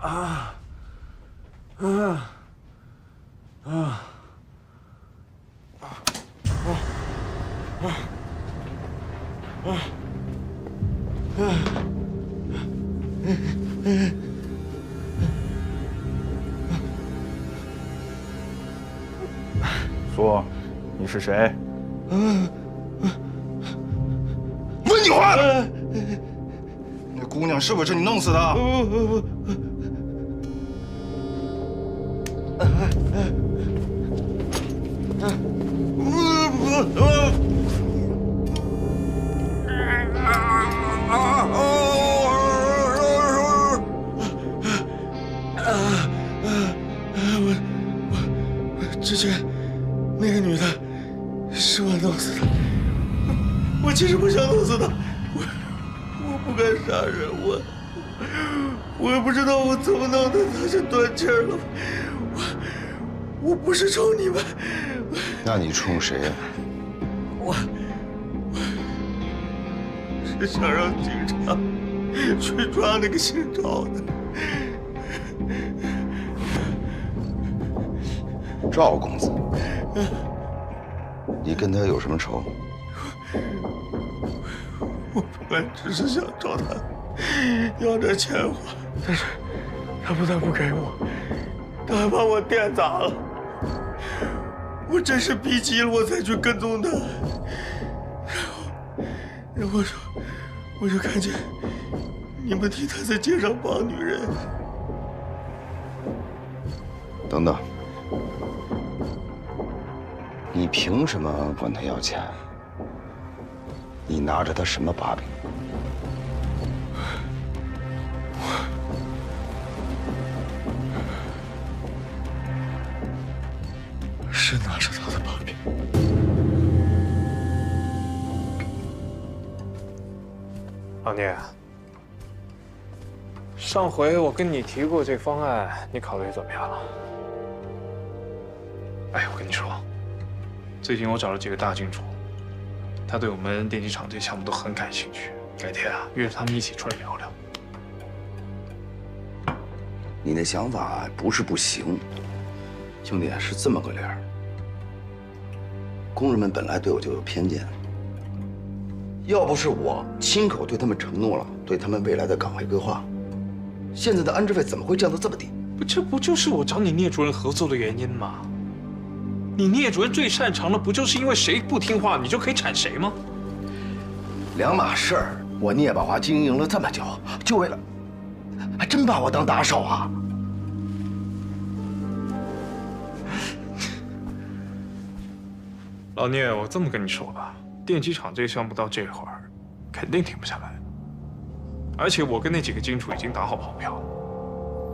啊啊啊！说，你是谁？问你话呢？那姑娘是不是你弄死的？之前那个女的是我弄死的，我其实不想弄死她，我不敢杀人，我也不知道我怎么弄的，她就断气儿了。我不是冲你们，那你冲谁呀？我是想让警察去抓那个姓赵的。赵公子，你跟他有什么仇？我本来只是想找他要点钱花，但是他不但不给我，他还把我店砸了。我真是逼急了，我才去跟踪他。然后我就看见你们替他在街上绑女人。等等，你凭什么管他要钱？你拿着他什么把柄？是拿着他的把柄。老聂，上回我跟你提过这方案，你考虑怎么样了？哎，我跟你说，最近我找了几个大金主，他对我们电机厂这项目都很感兴趣。改天啊，约着他们一起出来聊聊。你那想法不是不行，兄弟，是这么个理儿。工人们本来对我就有偏见，要不是我亲口对他们承诺了对他们未来的岗位规划，现在的安置费怎么会降到这么低？这不就是我找你聂主任合作的原因吗？你聂主任最擅长的不就是因为谁不听话，你就可以铲谁吗？两码事儿。我聂宝华经营了这么久，就为了，还真把我当打手啊！老聂，我这么跟你说吧，电机厂这个项目到这会儿，肯定停不下来。而且我跟那几个金主已经打好跑票，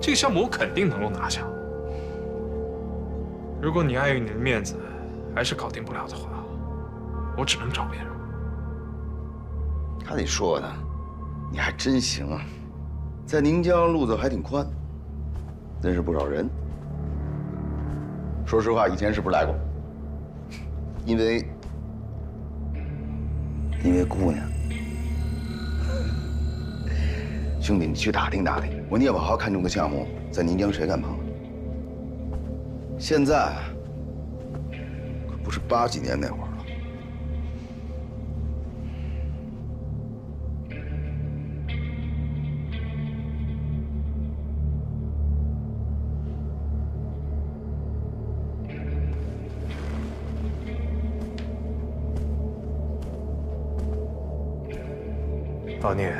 这个项目我肯定能够拿下。如果你碍于你的面子，还是搞定不了的话，我只能找别人。看你说的，你还真行啊，在宁江路子还挺宽，认识不少人。说实话，以前是不是来过？因为姑娘。兄弟，你去打听打听，我聂宝豪看中的项目在宁江谁敢碰？现在可不是80几年那会儿了。老聂，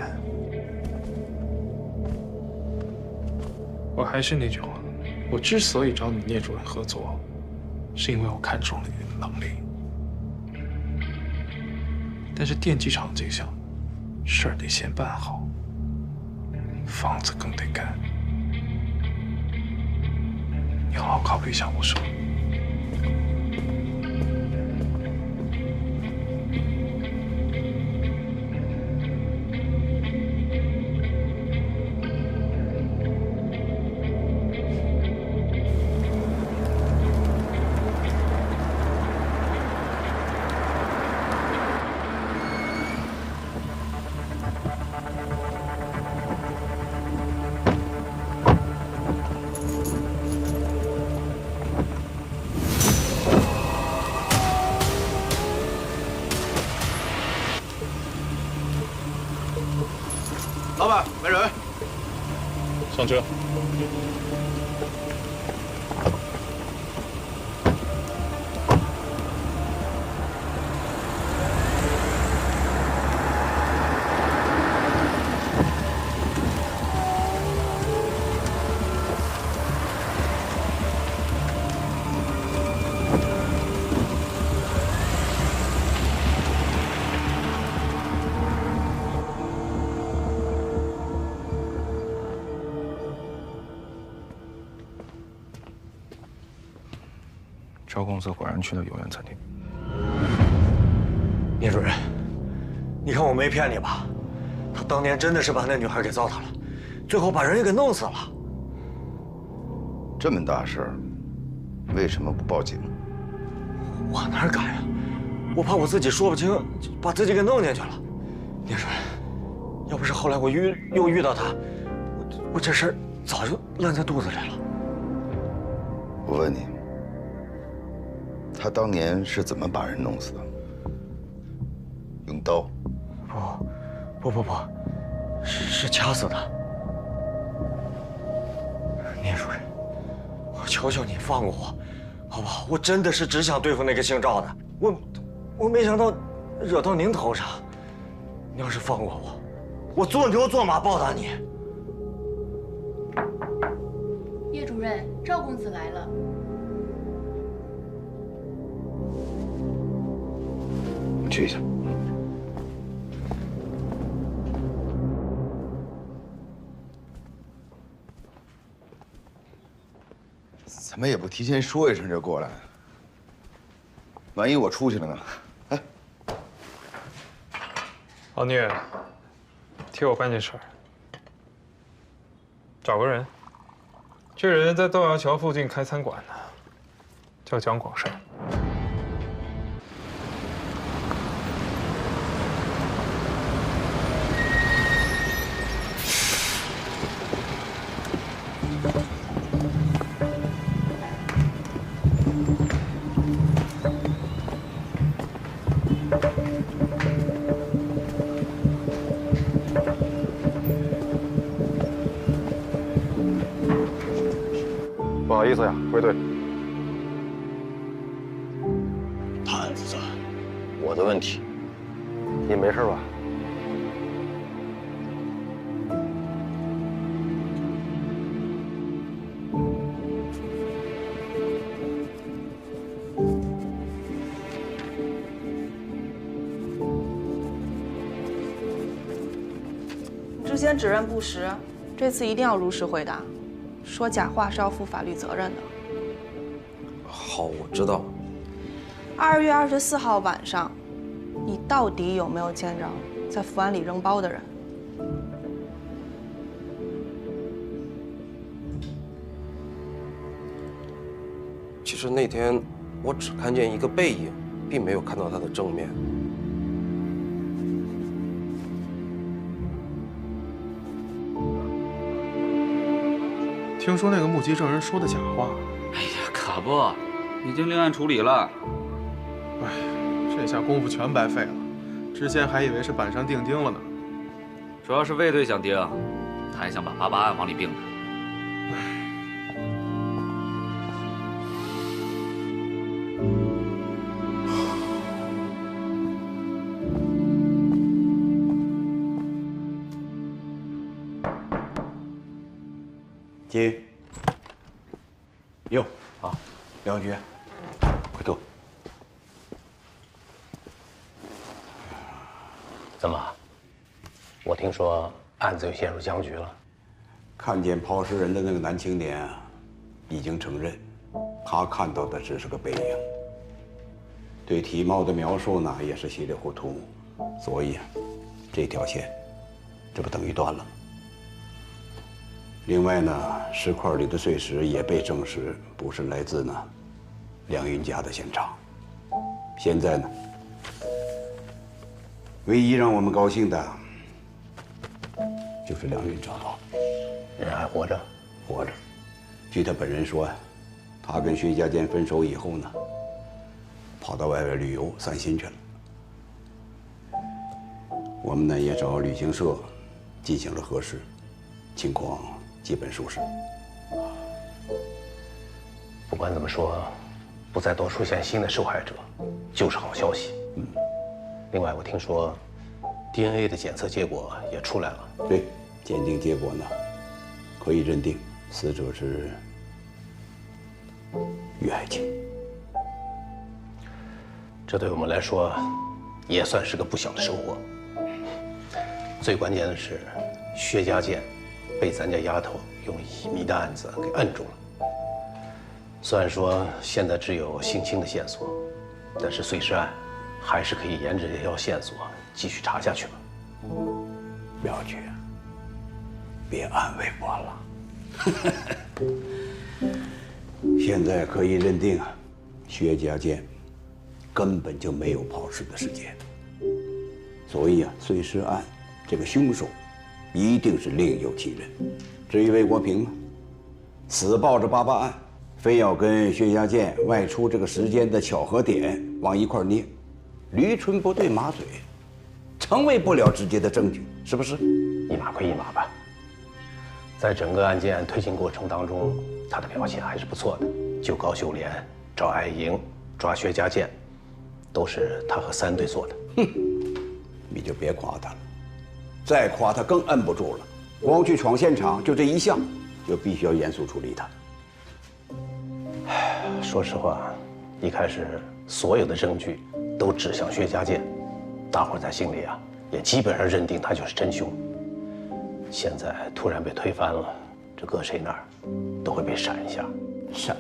我还是那句话，我之所以找你聂主任合作，是因为我看中了你的能力。但是电机厂这项事儿得先办好，房子更得盖。你好好考虑一下我说。上车。赵公子果然去了有缘餐厅。聂主任，你看我没骗你吧？他当年真的是把那女孩给糟蹋了，最后把人也给弄死了。这么大事儿，为什么不报警？我哪敢呀？我怕我自己说不清，把自己给弄进去了。聂主任，要不是后来我又遇到他，我这事儿早就烂在肚子里了。我问你，他当年是怎么把人弄死的？用刀？不，是掐死的。聂主任，我求求你放过我，好不好？我真的是只想对付那个姓赵的，我没想到惹到您头上。你要是放过我，我做牛做马报答你。叶主任，赵公子来了。我去一下。怎么也不提前说一声就过来？万一我出去了呢？哎，老聂，替我办件事儿，找个人。这人在豆芽桥附近开餐馆呢，叫蒋广胜。不好意思呀，归队。摊子，我的问题。你没事吧？之前指认不实，这次一定要如实回答。说假话是要负法律责任的。好，我知道。2月24号晚上，你到底有没有见着在福安里扔包的人？其实那天我只看见一个背影，并没有看到他的正面。听说那个目击证人说的假话。哎呀，可不，已经另案处理了。哎，这下功夫全白费了。之前还以为是板上钉钉了呢。主要是魏队想盯，他还想把88案往里并呢。进。哟，啊，梁局，快坐。怎么？我听说案子又陷入僵局了。看见抛尸人的那个男青年啊，已经承认，他看到的只是个背影。对体貌的描述呢，也是稀里糊涂，所以啊，这条线，这不等于断了。另外呢，尸块里的碎石也被证实不是来自呢梁云家的现场。现在呢，唯一让我们高兴的，就是梁云找到了，人还活着，活着。据他本人说，他跟薛家健分手以后呢，跑到外边旅游散心去了。我们呢也找旅行社进行了核实，情况基本属实。不管怎么说，不再多出现新的受害者，就是好消息。另外，我听说 DNA 的检测结果也出来了。对，鉴定结果呢，可以认定死者是于爱青。这对我们来说，也算是个不小的收获。最关键的是，薛家健被咱家丫头用乙醚的案子给摁住了。虽然说现在只有性侵的线索，但是碎尸案还是可以沿着这条线索继续查下去嘛。表姐，别安慰我了。现在可以认定啊，薛家健根本就没有抛尸的时间，所以啊，碎尸案这个凶手一定是另有其人。至于魏国平呢，死抱着88案，非要跟薛家健外出这个时间的巧合点往一块捏，驴唇不对马嘴，成为不了直接的证据，是不是？一码归一码吧。在整个案件推进过程当中，他的表现还是不错的。救高秀莲、找艾莹、抓薛家健，都是他和3队做的。你就别夸他了，再夸他更摁不住了。光去闯现场就这一项，就必须要严肃处理他。说实话，一开始所有的证据都指向薛家健，大伙在心里啊也基本上认定他就是真凶。现在突然被推翻了，这搁谁那儿都会被闪一下。闪？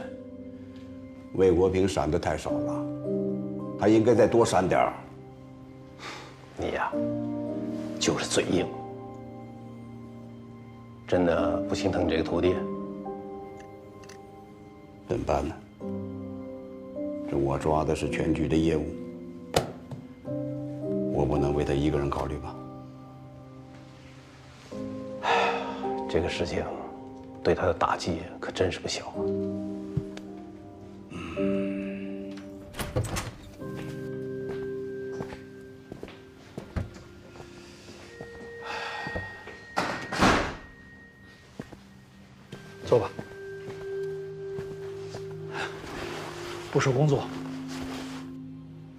魏国平闪的太少了，他应该再多闪点儿。你呀，就是嘴硬。真的不心疼这个徒弟？怎么办呢？这我抓的是全局的业务，我不能为他一个人考虑吧？这个事情对他的打击可真是不小啊。坐吧。不说工作，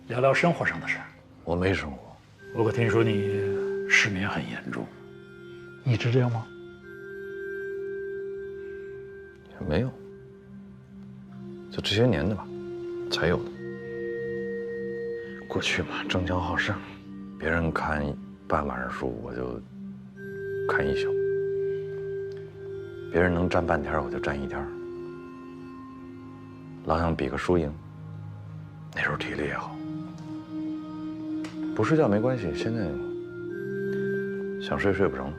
聊聊生活上的事儿。我没生活。不过听说你失眠很严重，一直这样吗？也没有，就这些年的吧，才有的。过去嘛，争强好胜，别人看半晚上书，我就看一宿；别人能站半天，我就站一天。老想比个输赢。那时候体力也好，不睡觉没关系。现在想睡睡不成。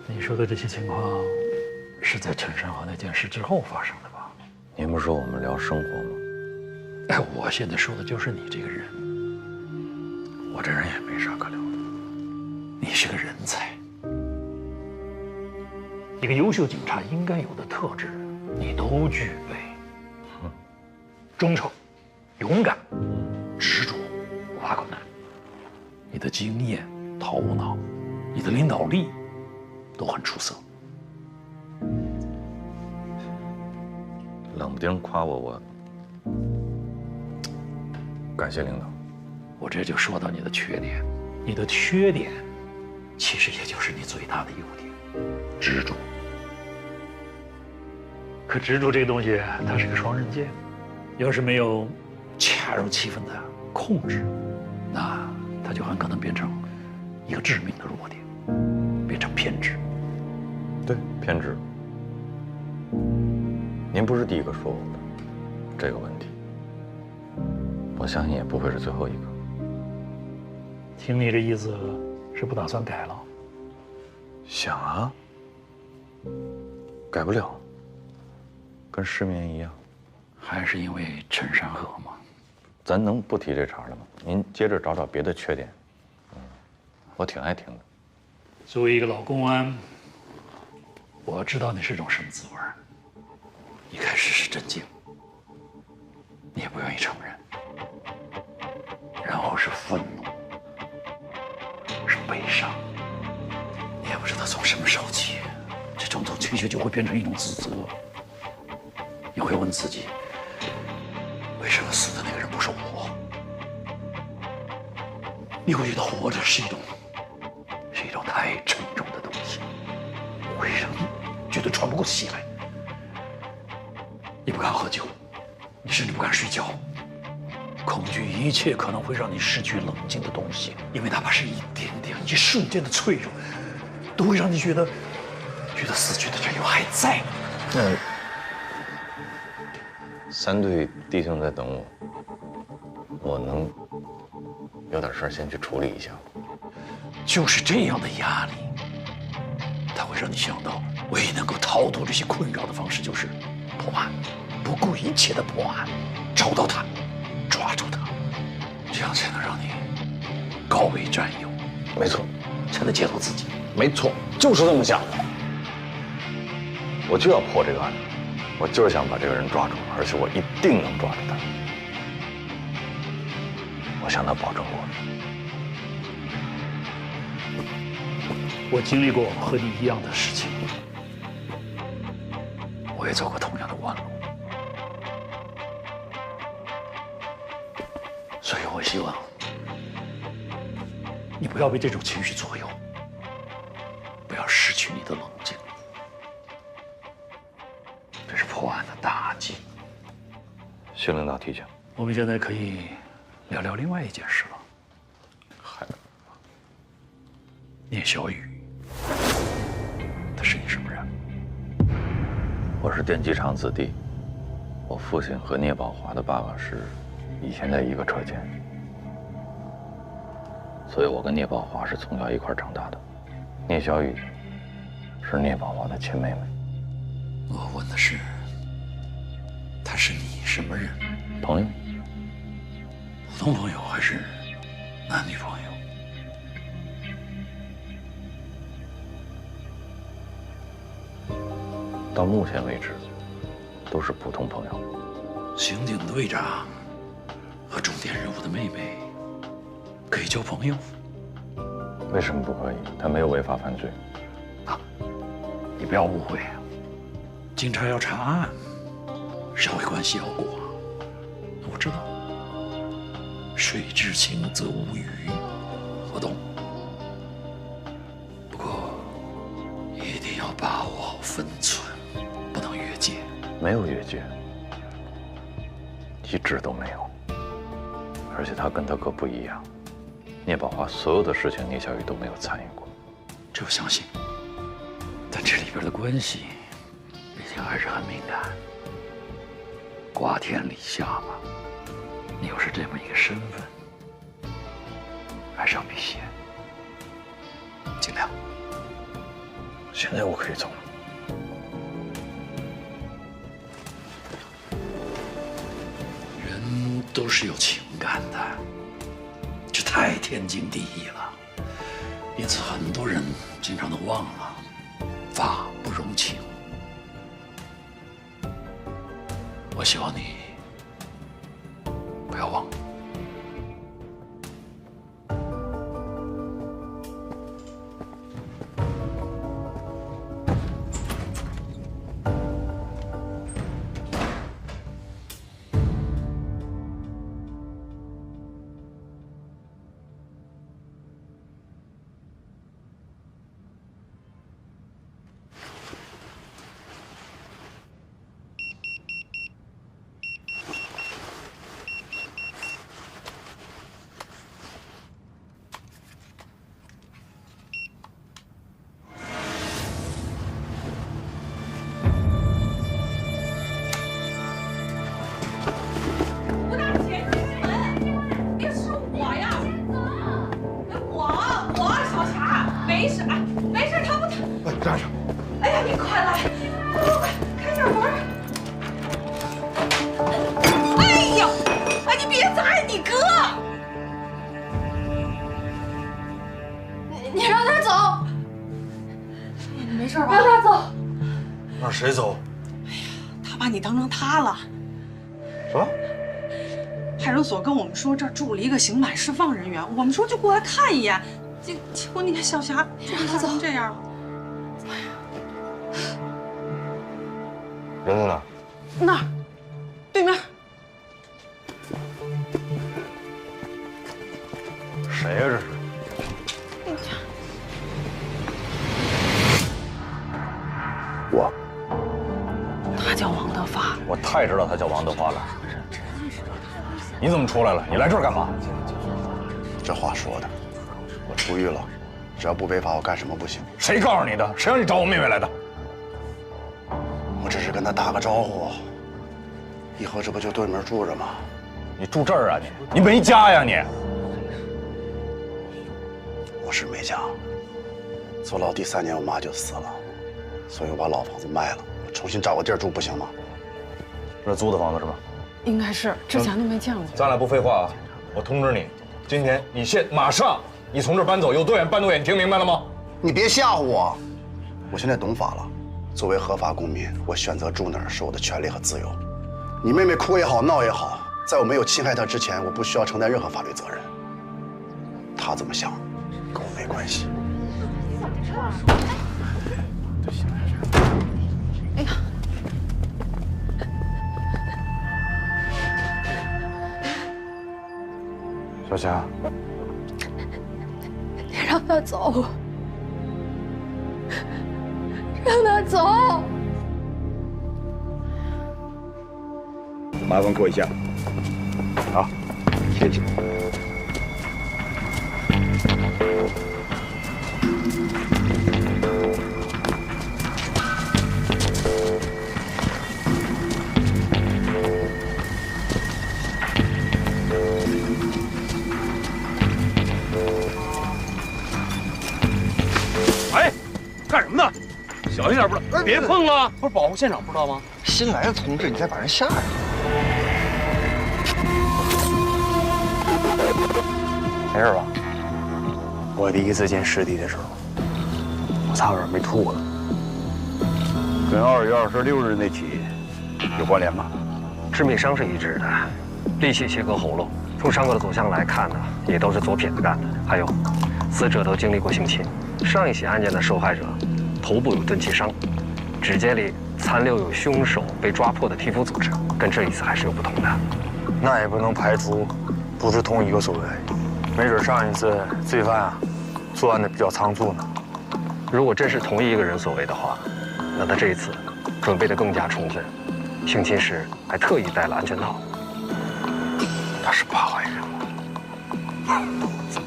你说的这些情况，是在陈山河那件事之后发生的吧？您不是说我们聊生活吗？哎，我现在说的就是你这个人。我这人也没啥可聊的。你是个人才，一个优秀警察应该有的特质，你都具备。忠诚、勇敢、执着、不怕困难。你的经验、头脑、你的领导力都很出色。冷不丁夸我感谢领导。我这就说到你的缺点，你的缺点其实也就是你最大的优点——执着。可执着这个东西，它是个双刃剑。要是没有恰如其分的控制，那它就很可能变成一个致命的弱点，变成偏执。对，偏执。您不是第一个说我的这个问题，我相信也不会是最后一个。听你这意思，是不打算改了？想啊，改不了，跟失眠一样。还是因为陈山河吗？咱能不提这茬了吗？您接着找找别的缺点。我挺爱听的。作为一个老公安，我知道你是种什么滋味。一开始是震惊，你也不愿意承认，然后是愤怒，是悲伤，你也不知道从什么时候起，退却就会变成一种自责。你会问自己，为什么死的那个人不是我？你会觉得活着是一种太沉重的东西，会让你觉得喘不过气来。你不敢喝酒，你甚至不敢睡觉，恐惧一切可能会让你失去冷静的东西，因为哪怕是一点点、一瞬间的脆弱，都会让你觉得死去的人又还在。那3队弟兄在等我，我能有点事儿先去处理一下。就是这样的压力，它会让你想到，唯一能够逃脱这些困扰的方式就是破案，不顾一切的破案，找到他，抓住他，这样才能让你高位占有。没错，才能解脱自己。没错，就是这么想的。我就要破这个案子，我就是想把这个人抓住，而且我一定能抓住他。我向他保证过。我经历过和你一样的事情，我也走过同样的弯路，所以我希望你不要被这种情绪左右，不要失去你的冷静。这是破案的大忌。谢领导提醒。我们现在可以聊聊另外一件事了。聂小雨，他是你什么人？我是电机厂子弟，我父亲和聂宝华的爸爸是以前在一个车间，所以我跟聂宝华是从小一块长大的。聂小雨是聂宝华的亲妹妹。我问的是，他是你什么人？朋友。普通朋友还是男女朋友？到目前为止，都是普通朋友。刑警队长和重点人物的妹妹可以交朋友？为什么不可以？他没有违法犯罪。你不要误会，警察要查案，社会关系要过。我知道，水至清则无鱼，我懂。不过一定要把握好分寸，不能越界。没有越界，一直都没有。而且他跟他哥不一样，聂宝华所有的事情，聂小雨都没有参与过。这我相信，但这里边的关系毕竟还是很敏感，瓜田李下嘛。你又是这么一个身份，还是要避嫌，尽量。现在我可以走了。人都是有情感的，这太天经地义了。因此，很多人经常都忘了法不容情。我希望你不要忘了。站上！哎呀，你快来，快开点门！哎呀，哎，你别砸你哥！你让他走，你没事吧？让他走。让谁走？他把你当成他了。什么？派出所跟我们说这儿住了一个刑满释放人员，我们说就过来看一眼，结果你看小霞让他成这样了。人在哪？那儿，对面。谁呀？这是？我。他叫王德发。我太知道他叫王德发了。你怎么出来了？你来这儿干嘛？这话说的，我出狱了，只要不违法，我干什么不行？谁告诉你的？谁让你找我妹妹来的？我只是跟她打个招呼，以后这不就对门住着吗？你住这儿啊？你没家呀你？我是没家，坐牢第3年，我妈就死了，所以我把老房子卖了，我重新找个地儿住不行吗？这是租的房子是吧？应该是，之前都没见过。咱俩不废话啊！我通知你，今天你马上你从这儿搬走，有多远搬多远，你听明白了吗？你别吓唬我，我现在懂法了。作为合法公民，我选择住哪儿是我的权利和自由。你妹妹哭也好，闹也好，在我没有侵害她之前，我不需要承担任何法律责任。她怎么想，跟我没关系。哎呀！小霞，你让他走，让他走。麻烦过一下。好，谢谢。干什么呢？小心点，不是？别碰了！不是保护现场不知道吗？新来的同志，你再把人吓着。没事吧？我第一次见尸体的时候，我差点没吐了。跟2月26日那起有关联吗？致命伤是一致的，利器切割喉咙。从伤口的走向来看呢，也都是左撇子干的。还有，死者都经历过性侵。上一起案件的受害者头部有钝器伤，指尖里残留有凶手被抓破的皮肤组织，跟这一次还是有不同的。那也不能排除不是同一个所为，没准上一次罪犯啊作案的比较仓促呢。如果真是同一个人所为的话，那他这一次准备的更加充分，性侵时还特意戴了安全套。他是八万人吗？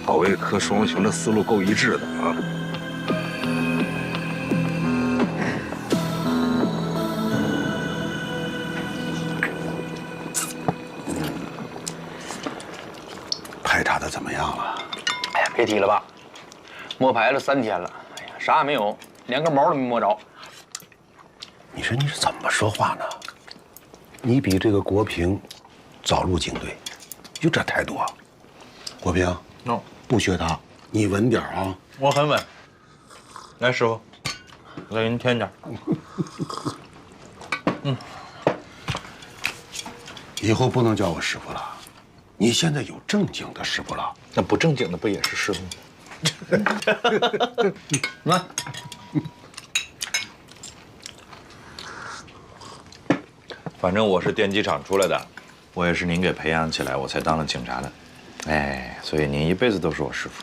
保卫科双雄的思路够一致的啊。排查的怎么样了？哎呀，别提了吧，摸排了3天了，哎呀，啥也没有，连个毛都没摸着。你说你是怎么说话呢？你比这个国平早入警队，就这态度啊？国平，不学他，你稳点啊！我很稳。来，师傅，我再给您添点。以后不能叫我师傅了，你现在有正经的师傅了。那不正经的不也是师傅吗？来。反正我是电机厂出来的，我也是您给培养起来，我才当了警察的。哎，所以您一辈子都是我师傅。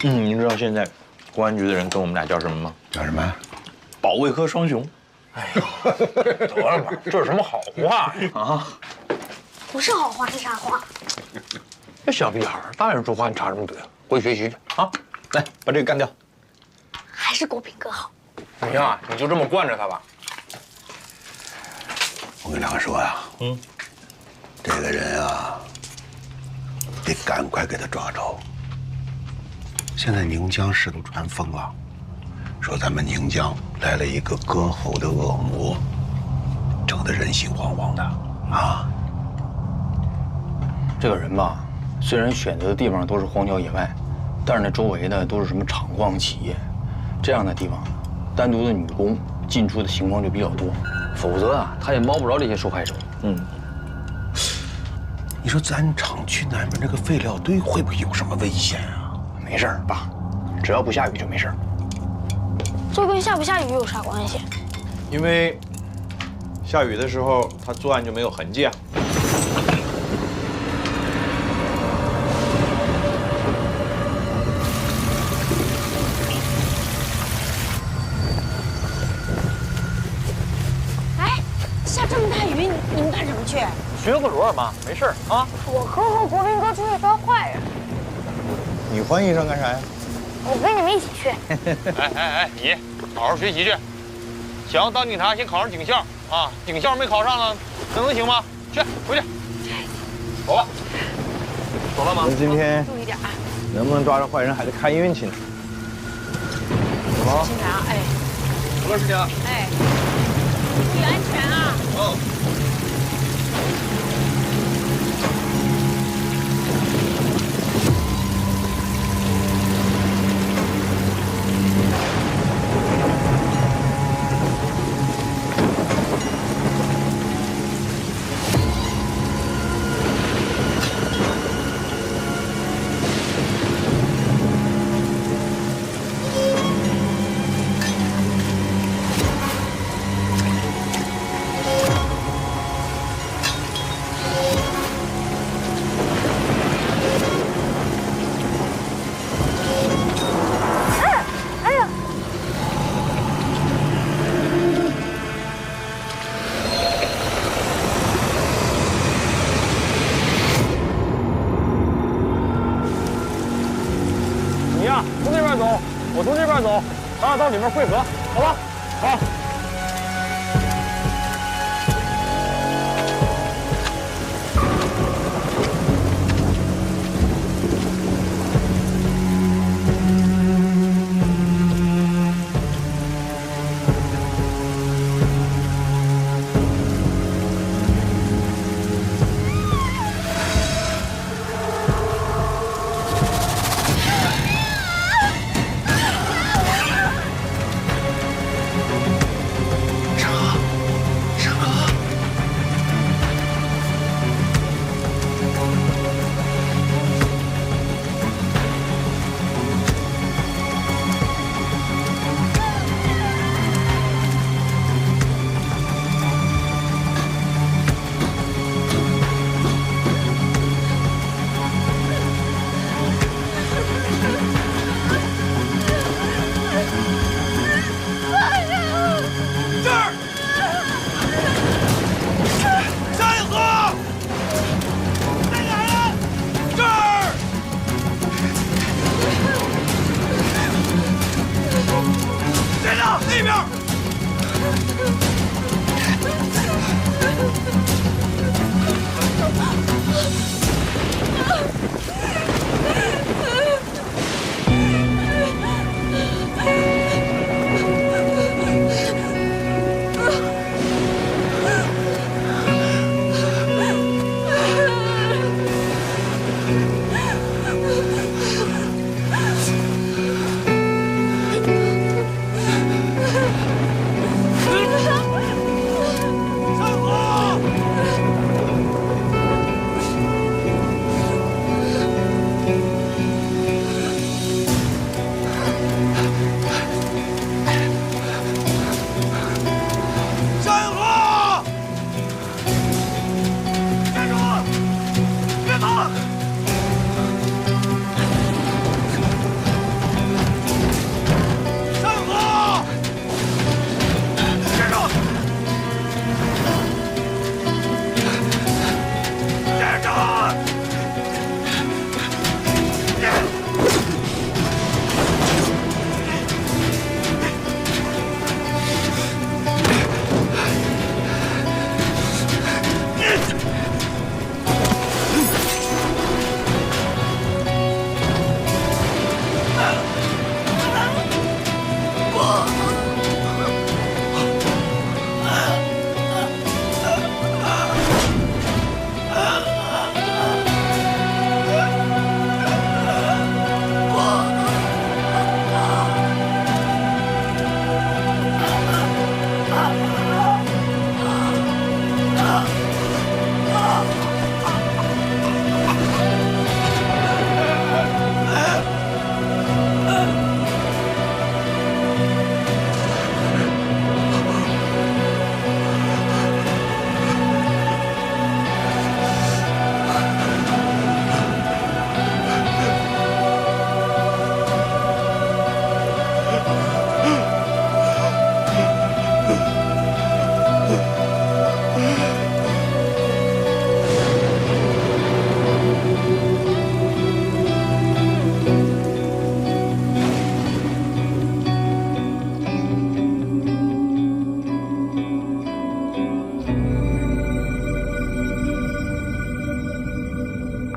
您知道现在公安局的人跟我们俩叫什么吗？叫什么？保卫科双雄。哎呦，得了吧，这是什么好话呀？啊，不是好话是啥话？这小屁孩，大人说话你插什么嘴？回去学习去啊！来，把这个干掉。还是国平哥好。你呀，你就这么惯着他吧。我跟两个说呀，这个人啊，得赶快给他抓着。现在宁江市都传疯了，说咱们宁江来了一个割喉的恶魔，整得人心惶惶的啊。这个人吧，虽然选择的地方都是荒郊野外，但是那周围的都是什么厂矿企业，这样的地方，单独的女工进出的情况就比较多。否则啊，他也摸不着这些受害者。你说咱厂区南边这个废料堆会不会有什么危险啊？没事儿，爸，只要不下雨就没事儿。这跟下不下雨有啥关系？因为下雨的时候他作案就没有痕迹啊。哎，下这么大雨，你们干什么去？巡个逻嘛，没事啊。我哥和国林哥出去抓坏人。你换衣裳干啥呀？我跟你们一起去。哎，你好好学习去，想要当警察，先考上警校啊！警校没考上了，那能行吗？去，回去。走吧。走了吗？今天注意点啊！能不能抓着坏人，还得看运气呢。好，警察，哎，出了事情。哎，注意安全啊！哦。从那边走，我从这边走，咱俩到里面汇合，好吧？好。那边。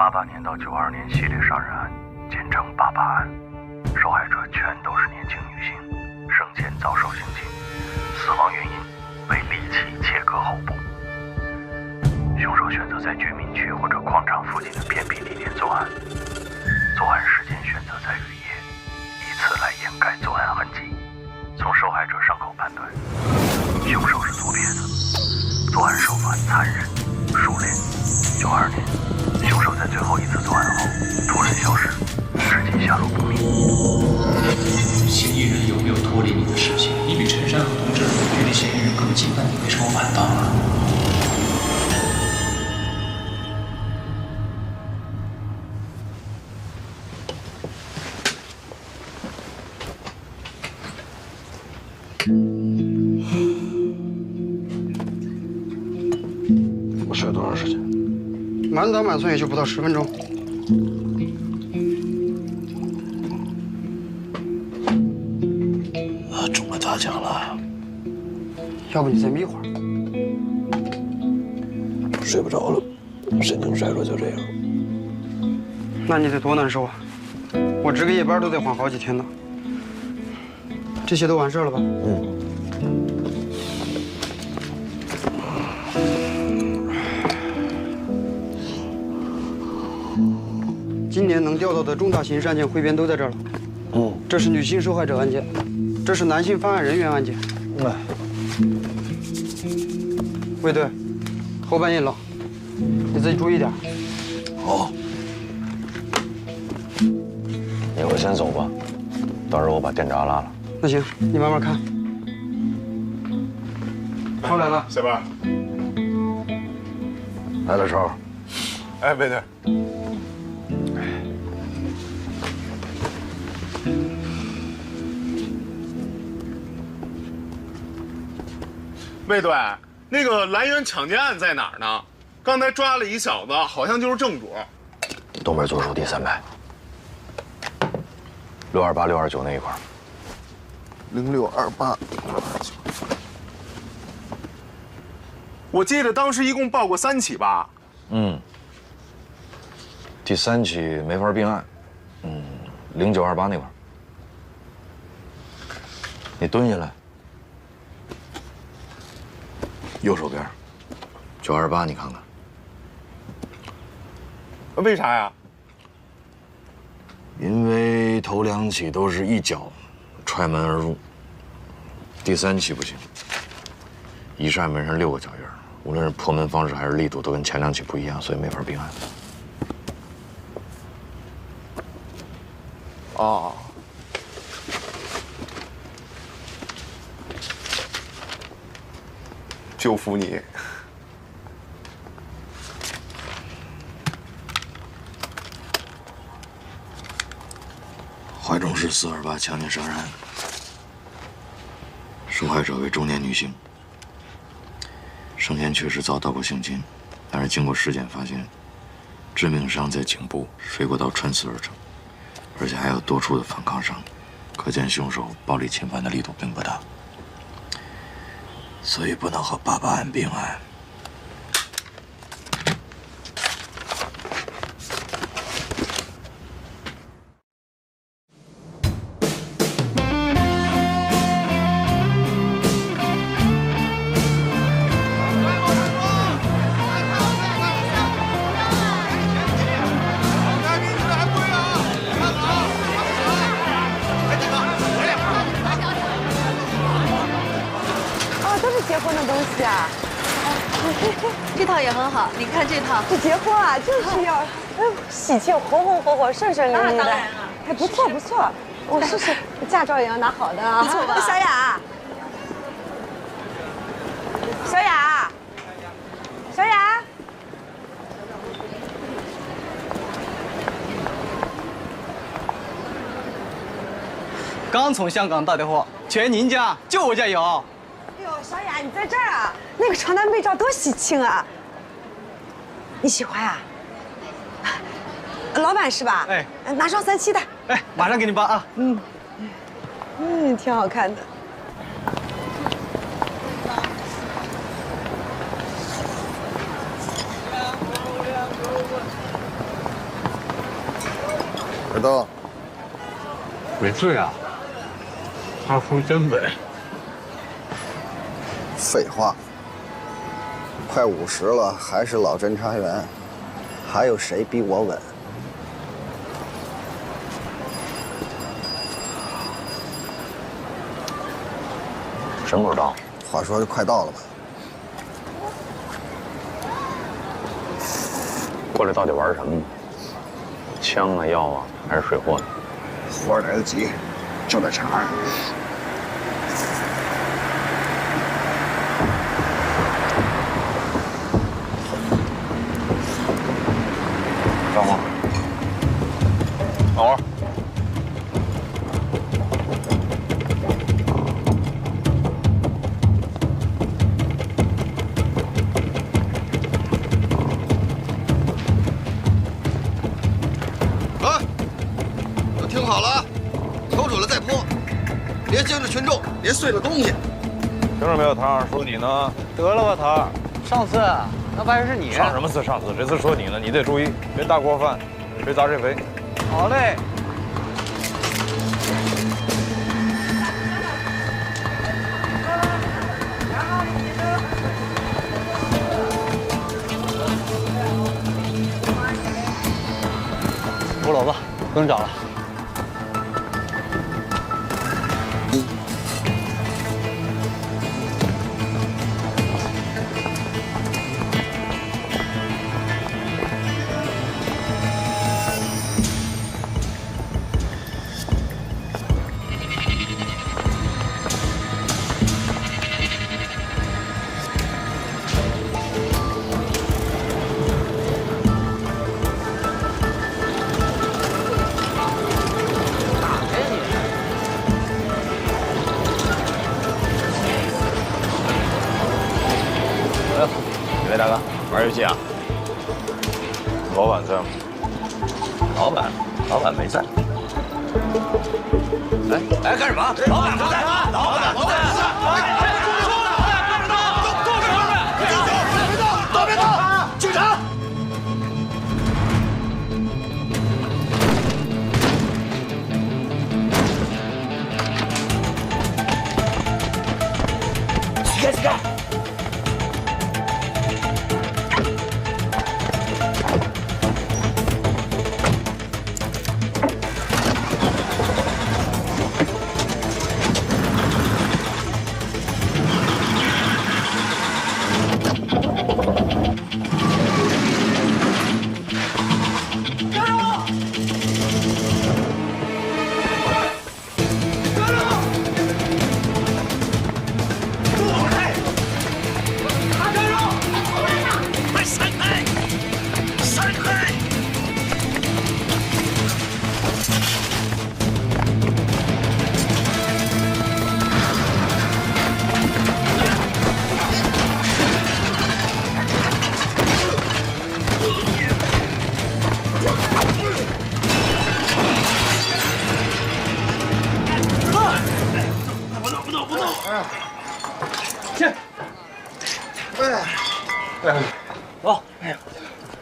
88年到92年系列杀人案，简称88案，受害者全都是年轻女性，生前遭受性侵，死亡原因为利器切割后部。凶手选择在居民区或者矿场附近的偏僻地点作案，作案时间选择在雨夜，以此来掩盖作案痕迹。从受害者伤口判断，凶手是左撇子，作案手法残忍熟练。92年，凶手在最后一次作案后突然消失，至今下落不明。嫌疑人有没有脱离你的视线？你比陈山和童志距离嫌疑人更近，但你为什么晚到了？我需要多长时间？满打满算也就不到10分钟。中了大奖了。要不你再眯会儿。睡不着了，神经衰弱就这样。那你得多难受啊！我值个夜班都得缓好几天呢。这些都完事了吧？今年能调到的重大刑事案件汇编都在这儿了。这是女性受害者案件，这是男性犯案人员案件。卫队，后半夜冷，你自己注意点。好。你我先走吧，到时候我把电闸拉了。那行，你慢慢看。超来了，小班。来了，超。哎，卫队。卫队，那个兰园抢劫案在哪儿呢？刚才抓了一小子，好像就是正主。东边左手第3排，628、629那一块。0628。我记得当时一共报过3起吧？第3起没法并案。0928那块。你蹲下来。右手边，928，你看看。为啥呀？因为头2起都是一脚踹门而入，第3起不行。一扇门上6个脚印，无论是破门方式还是力度，都跟前2起不一样，所以没法并案。哦。就服你。怀中市428强奸杀人案，受害者为中年女性，生前确实遭到过性侵，但是经过尸检发现，致命伤在颈部，水果刀穿刺而成，而且还有多处的反抗伤，可见凶手暴力侵犯的力度并不大。所以不能和88案并案。这套也很好，你看这套。这结婚啊，就是要，喜庆，红红火火，顺顺利利的。当然了，哎，不错不错，我试试，驾照也要拿好的啊。不错吧？小雅，小雅，小雅，刚从香港带的货，全宁家，就我家有。哎呦，小雅，你在这儿啊？那个床单被罩多喜庆啊！你喜欢啊？老板是吧？哎，拿双37的。哎，马上给你包啊。挺好看的。耳朵，没醉啊？他说真稳。废话，快50了，还是老侦查员，还有谁比我稳？真不知道。话说快到了吧？过来到底玩什么呢？枪啊、药啊，还是水货呢？活儿来得及，就在场上。等会儿，等会儿。听好了，瞅准了再泼，别惊着群众，别碎了东西。听着没有，唐？说你呢？得了吧，唐，上次那玩意是你。上什么次？上次这次说你呢，你得注意，别大锅饭，别砸谁肥。好嘞。吴老子，不用找了。哪位大哥，玩游戏啊？老板在吗？老板没在。哎，干什么？老板不在，老板不在。别动！警察！起开！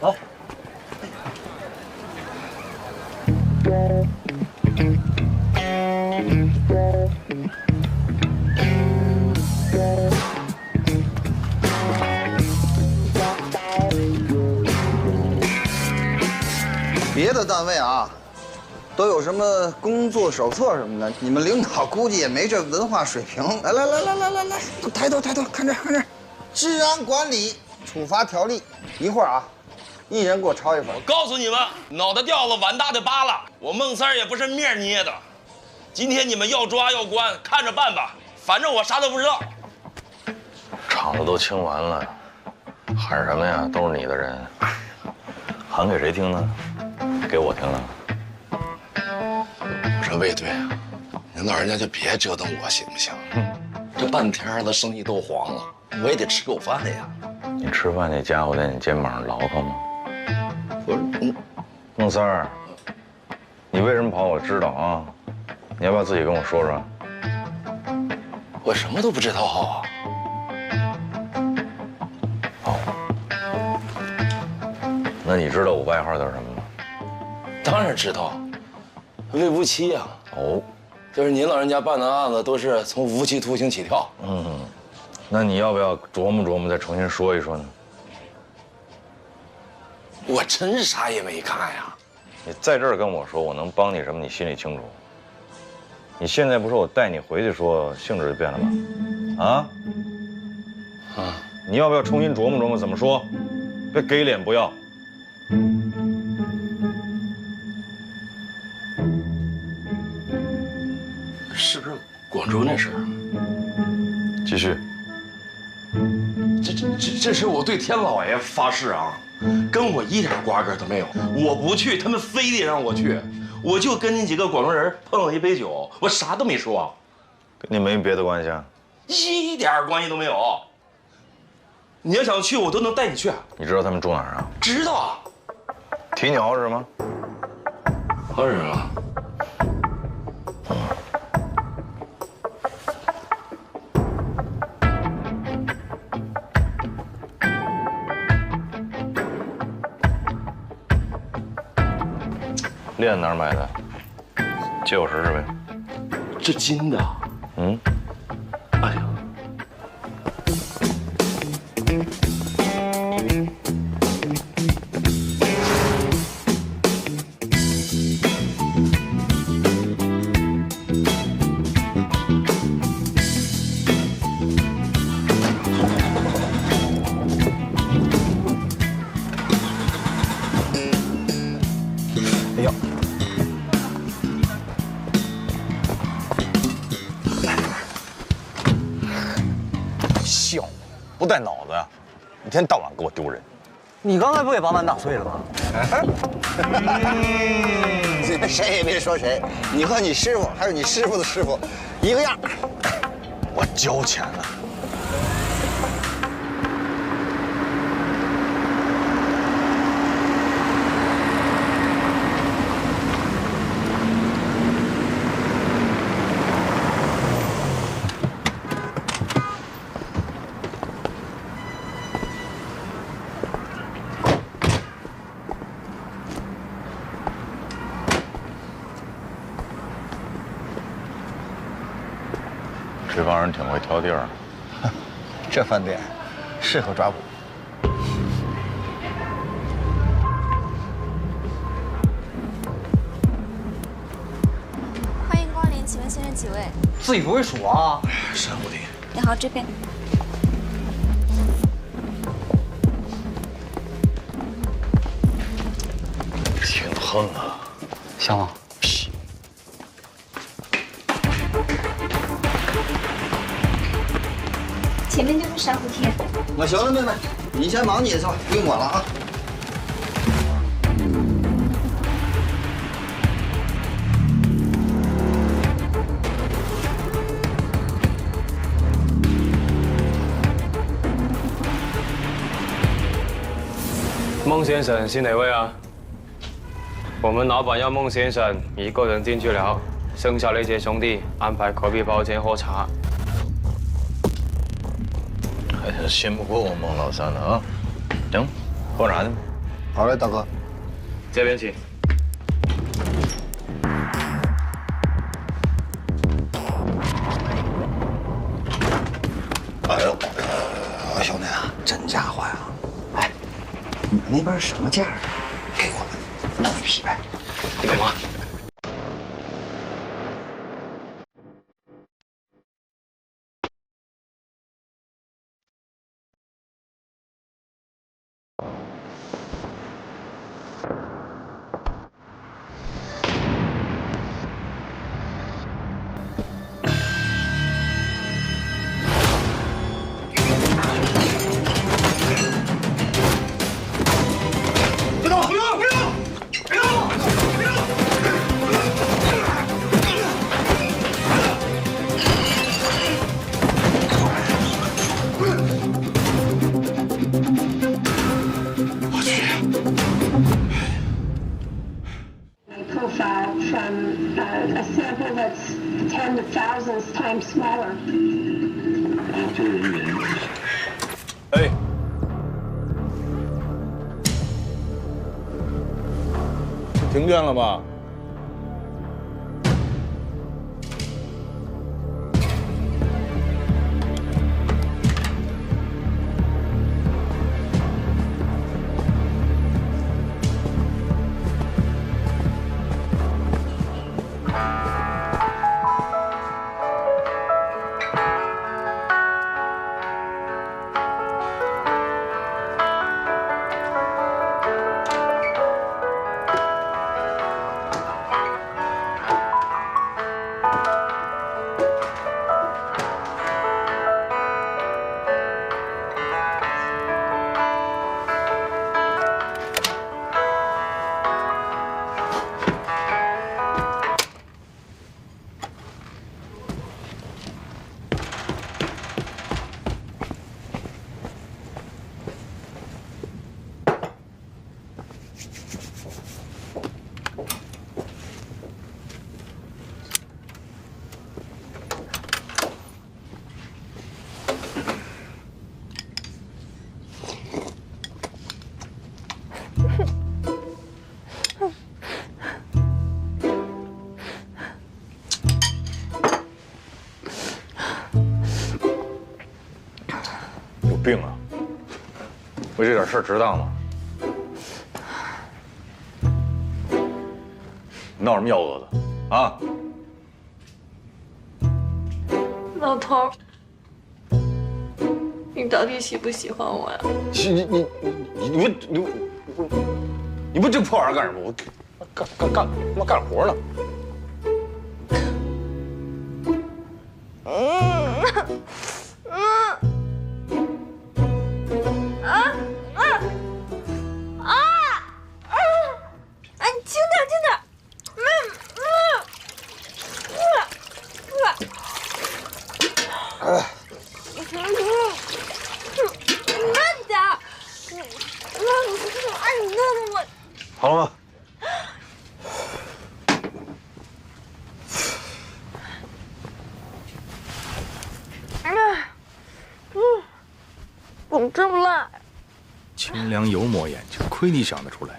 走，走。别的单位啊，都有什么工作手册什么的，你们领导估计也没这文化水平。来，都抬头，看这，治安管理处罚条例，一会儿啊，一人给我抄一份。我告诉你们，脑袋掉了，碗大的扒拉。我孟三儿也不是面捏的，今天你们要抓要关，看着办吧，反正我啥都不知道。场子都清完了，喊什么呀？都是你的人，喊给谁听呢？给我听了。我说魏队，您老人家就别折腾我行不行？这半天了，生意都黄了，我也得吃口饭呀。你吃饭那家伙在你肩膀上牢靠吗？不是，孟三儿，你为什么跑？我知道啊，你要不要自己跟我说说？我什么都不知道啊。那你知道我外号叫什么吗？当然知道，为无期呀。哦，就是您老人家办的案子都是从无期徒刑起跳。那你要不要琢磨琢磨，再重新说一说呢？我真啥也没干呀。你在这儿跟我说，我能帮你什么？你心里清楚。你现在不说，我带你回去说，性质就变了吧？你要不要重新琢磨琢磨怎么说？别给脸不要。是不是广州那事儿？继续。这是我对天老爷发誓啊，跟我一点瓜葛都没有。我不去，他们非得让我去，我就跟那几个广州人碰了一杯酒，我啥都没说。跟你没别的关系啊？一点关系都没有。你要想去，我都能带你去。你知道他们住哪儿啊？知道啊。提你好使吗？好使啊。链哪儿买的？借我试试呗。这金的。哎呀。哎呀！笑，不带脑子呀！一天到晚给我丢人。你刚才不给把碗打碎了吗？谁也别说谁，你和你师傅还有你师傅的师傅，一个样。我交钱了。这帮人挺会挑地儿，这饭店适合抓捕。欢迎光临，请问先生几位？自己不会数啊？山无敌。你好，这边。挺横啊，香吗？屁！前面就是珊瑚天。我行了，妹妹，你先忙你的去吧，不用管了啊。孟先生是哪位啊？我们老板要孟先生一个人进去了，剩下那些兄弟安排隔壁包间喝茶。还是信不过我孟老三的啊！行，喝茶去。好嘞，大哥。这边请。哎呦，兄弟啊，真家伙呀！哎，你们那边什么价啊？给我们弄一匹呗。你干嘛？profile from a sample that's 10 to thousands times smaller. 研究人员。哎，停电了吧？病啊！为这点事儿值当吗？闹什么幺蛾子啊？老头，你到底喜不喜欢我呀？你不这破玩意儿干什么？我干他妈干活呢。轻点，轻点。慢点。你弄得我。好了吗？怎么这么辣？清凉油抹眼睛，亏你想得出来。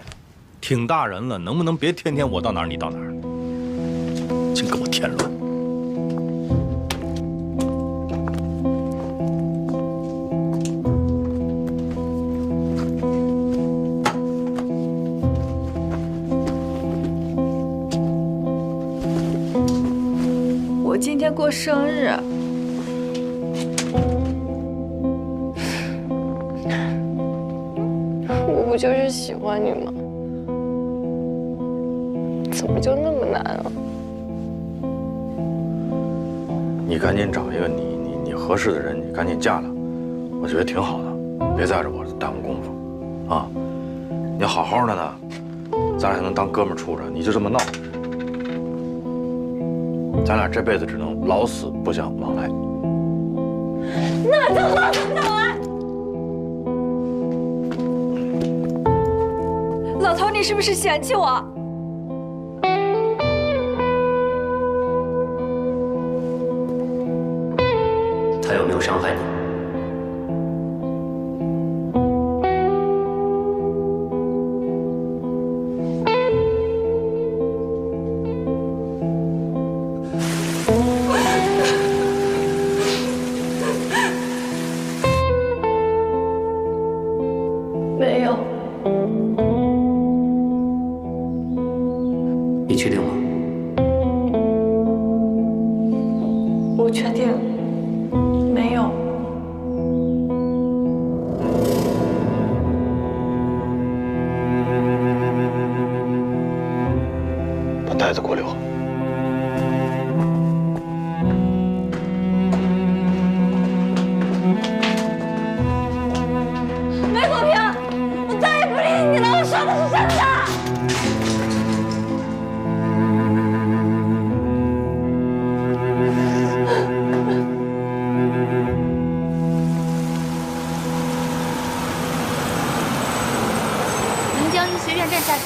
挺大人了，能不能别天天我到哪儿你到哪儿？净给我添乱！我今天过生日。我不就是喜欢你吗？怎么就那么难啊？你赶紧找一个你合适的人，你赶紧嫁了，我觉得挺好的，别在这我耽误功夫，啊！你好好的呢，咱俩还能当哥们儿处着，你就这么闹，咱俩这辈子只能老死不相往来。那就老死不相往来。老头，你是不是嫌弃我？他有没有伤害你？没有。你确定吗？我确定。没有。把袋子给我留。梅国平，我再也不理你了，我说的是真的。临江医学院站下车。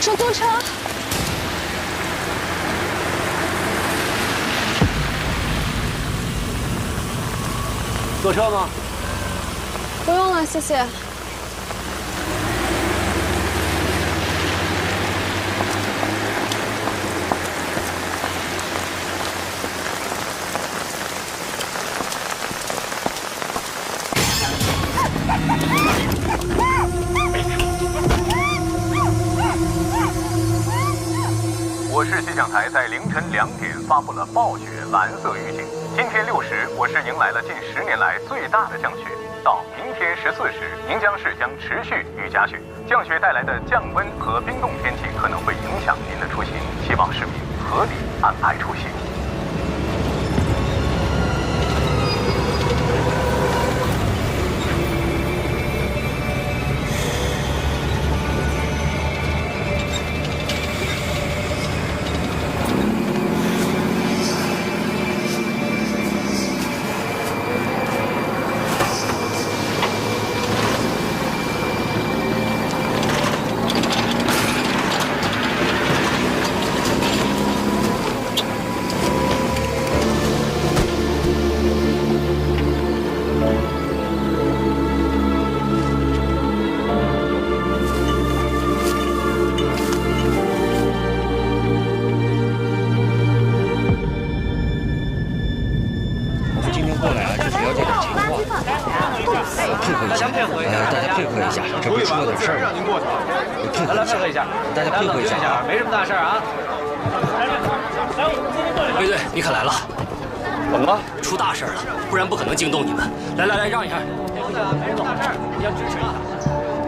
出租车。坐车吗？不用了，谢谢。我市气象台在凌晨2点发布了暴雪蓝色预警。今天6时，我市迎来了近10年来最大的降雪。到明天14时，宁江市将持续雨夹雪。降雪带来的降温和冰冻天气可能会影响您的出行，希望市民合理安排出行。没什么大事啊。卫队，你可来了！怎么了？出大事了，不然不可能惊动你们。来，让一下。没什么大事，互相支持一下，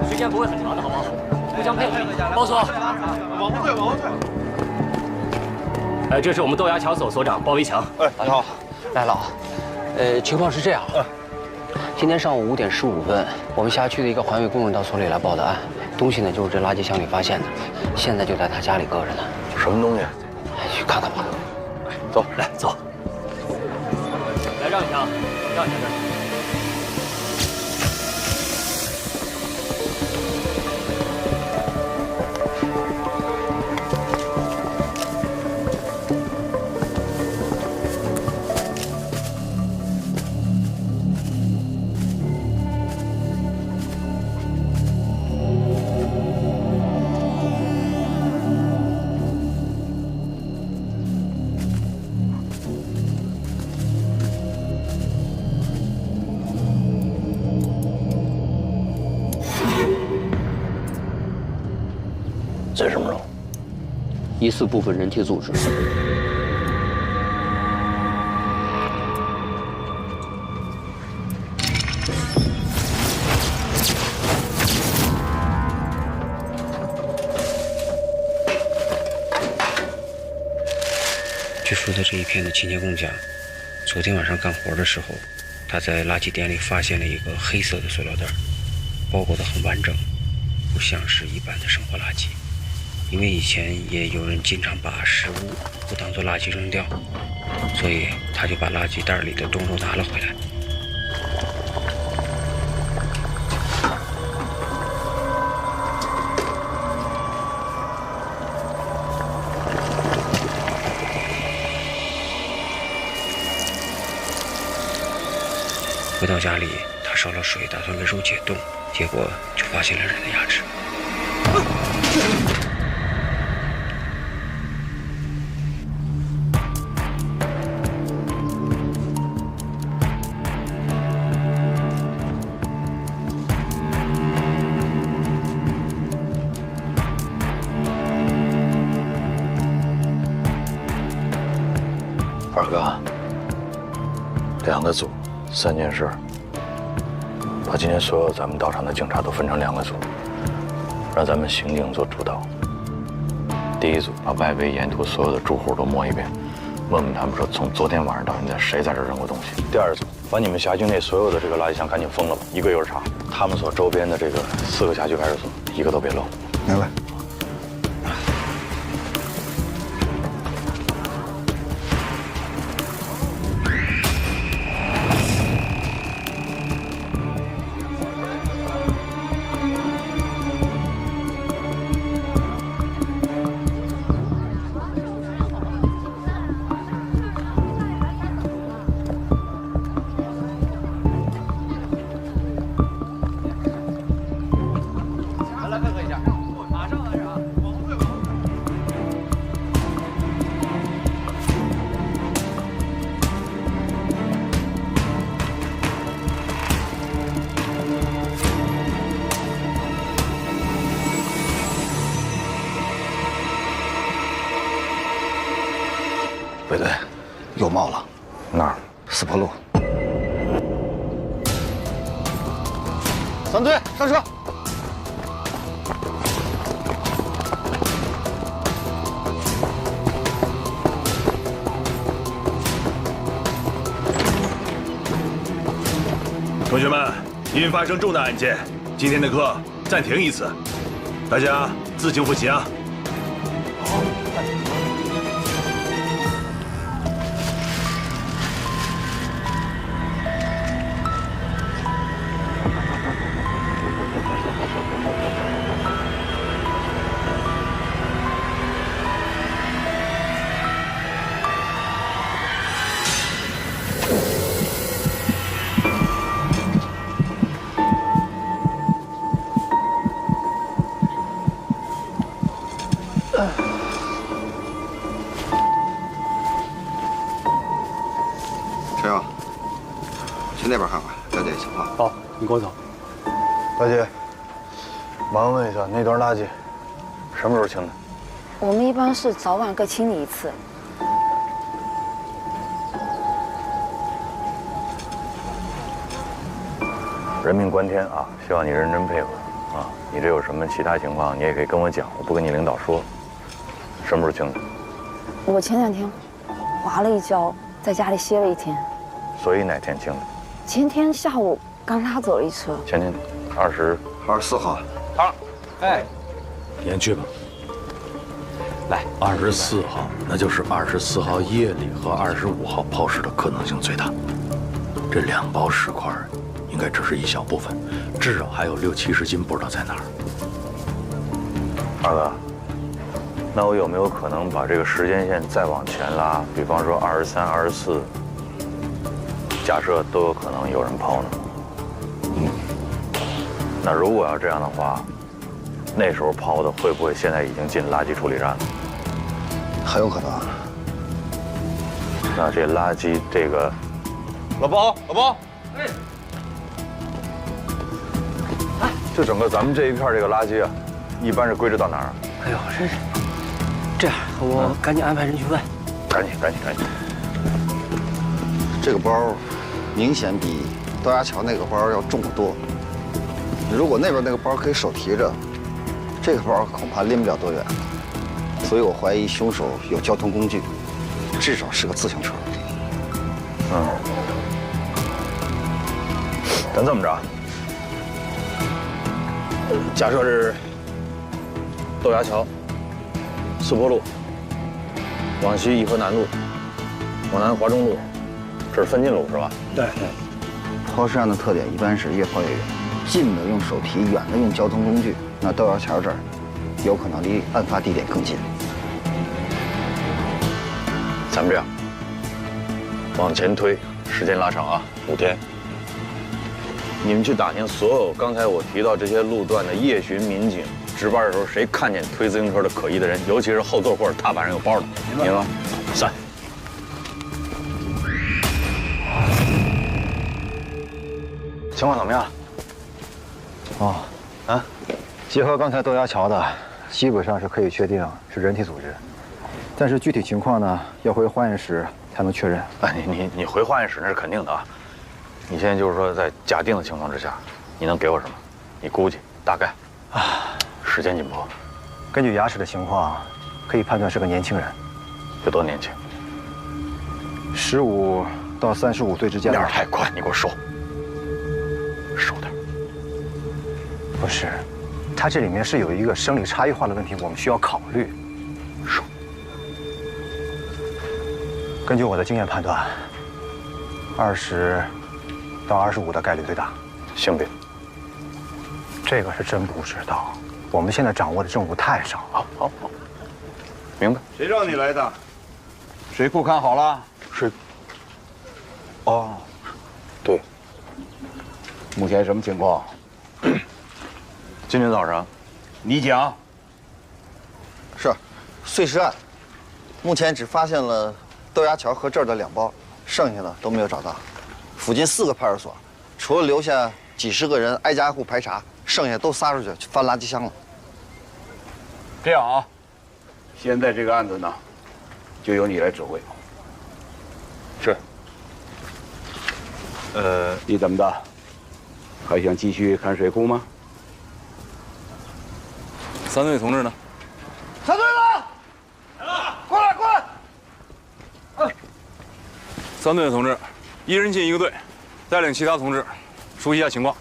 时间不会很长的，好不好？互相配合一下。包所，往后退，往后退。这是我们豆芽桥所所长包维强。大头，来了。情况是这样。今天上午5点15分，我们辖区的一个环卫工人到所里来报的案，东西呢就是这垃圾箱里发现的，现在就在他家里搁着呢。什么东西？去看看吧。走，来走。来让一下，让一下这儿。这是什么肉？疑似部分人体组织。据说的这一片的亲戚共讲，昨天晚上干活的时候，他在垃圾点里发现了一个黑色的塑料袋，包裹得很完整，不像是一般的生活垃圾。因为以前也有人经常把食物不当作垃圾扔掉，所以他就把垃圾袋里的冻肉拿了回来。回到家里，他烧了水，打算为肉解冻，结果就发现了人的牙齿。二哥，2个组，3件事。把今天所有咱们到场的警察都分成2个组，让咱们刑警做主导。第一组把外围沿途所有的住户都摸一遍，问问他们说从昨天晚上到现在谁在这扔过东西。第二组把你们辖区内所有的这个垃圾箱赶紧封了吧，一个一个查。他们所周边的这个4个辖区派出所，一个都别漏。明白。来配合一下，马上。又冒了。哪儿？四坡路。3队上车。同学们，因发生重大案件，今天的课暂停一次，大家自行复习啊。好。陈勇，去那边看看，了解情况。好，你跟我走。大姐，麻烦问一下，那段垃圾什么时候清的？我们一般是早晚各清理一次。人命关天啊，希望你认真配合啊。你这有什么其他情况，你也可以跟我讲，我不跟你领导说。什么时候清的？我前2天滑了一跤，在家里歇了1天。所以哪天清的？前天下午刚拉走了一车。前天24号。好，哎，您去吧。来，24号，那就是24号夜里和25号抛尸的可能性最大。这2包尸块应该只是一小部分，至少还有60、70斤不知道在哪儿。二哥，那我有没有可能把这个时间线再往前拉？比方说23、24，假设都有可能有人抛呢？那如果要这样的话，那时候抛的会不会现在已经进垃圾处理站了？很有可能。那这垃圾这个，老包，就整个咱们这一片这个垃圾啊，一般是归置到哪儿啊？哎呦，这样，我赶紧安排人去问。赶紧。这个包明显比豆芽桥那个包要重得多。如果那边那个包可以手提着，这个包恐怕拎不了多远。所以我怀疑凶手有交通工具，至少是个自行车。咱这么着，假设是豆芽桥、四坡路、往西颐和南路、往南华中路，这是分进路是吧？对。抛尸案的特点一般是越抛越远，近的用手提，远的用交通工具。那豆芽桥这儿，有可能离案发地点更近。咱们这样，往前推，时间拉长啊，5天。你们去打听所有刚才我提到这些路段的夜巡民警值班的时候，谁看见推自行车的可疑的人，尤其是后座或者踏板上有包的，明白吗？3。情况怎么样？结合刚才豆芽桥的，基本上是可以确定是人体组织，但是具体情况呢，要回化验室才能确认。你回化验室那是肯定的啊。你现在就是说，在假定的情况之下，你能给我什么？你估计大概时间紧迫。根据牙齿的情况，可以判断是个年轻人。有多年轻？15到35岁之间。面太宽，你给我收点。不是，它这里面是有一个生理差异化的问题，我们需要考虑。收。根据我的经验判断，20到25的概率最大。性别？这个是真不知道，我们现在掌握的证物太少。好，明白。谁让你来的？水库看好了？水。对。目前什么情况？今天早上，你讲。是，碎尸案，目前只发现了豆芽桥和这儿的2包，剩下的都没有找到。附近4个派出所，除了留下几十个人挨家挨户排查，剩下都撒出去翻垃圾箱了。这样啊，现在这个案子呢，就由你来指挥。你怎么的？还想继续看水库吗？三队同志呢？三队了，过来过来。三队的同志，一人进一个队，带领其他同志熟悉一下情况。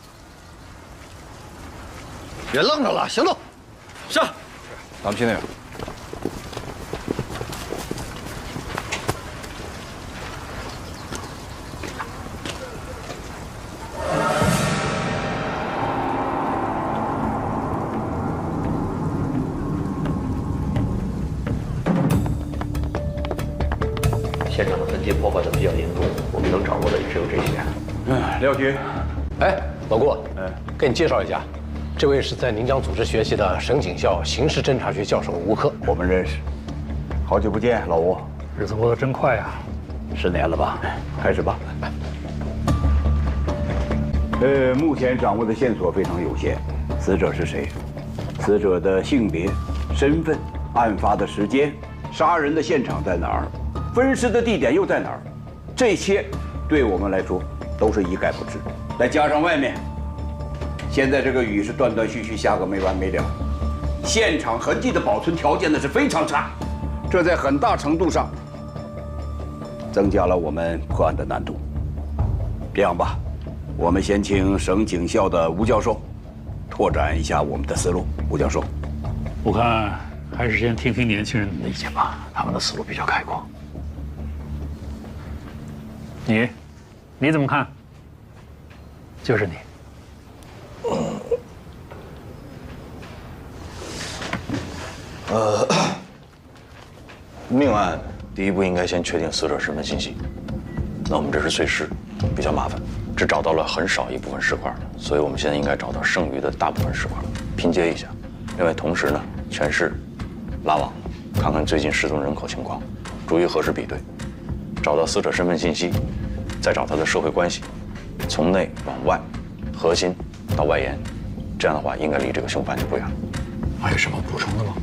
别愣着了，行动！上！咱们去那边。现场的痕迹破坏的比较严重，我们能掌握的也只有这些。廖局，哎，老顾，给你介绍一下，这位是在宁江组织学习的省警校刑事侦查学教授吴克，我们认识。好久不见，老吴。日子过得真快呀，10年了吧？开始吧。目前掌握的线索非常有限。死者是谁？死者的性别、身份、案发的时间、杀人的现场在哪儿？分尸的地点又在哪儿？这些对我们来说都是一概不知。再加上外面，现在这个雨是断断续续下个没完没了，现场痕迹的保存条件呢是非常差，这在很大程度上增加了我们破案的难度。这样吧，我们先请省警校的吴教授拓展一下我们的思路。吴教授，我看还是先听听年轻人的意见吧，他们的思路比较开阔。你怎么看？就是你。命案第一步应该先确定死者身份信息。那我们这是碎尸，比较麻烦，只找到了很少一部分尸块，所以我们现在应该找到剩余的大部分尸块，拼接一下。另外，同时呢，全市拉网，看看最近失踪人口情况，逐一核实比对，找到死者身份信息，再找他的社会关系，从内往外，核心到外延，这样的话应该离这个凶犯就不远了。还有什么补充的吗？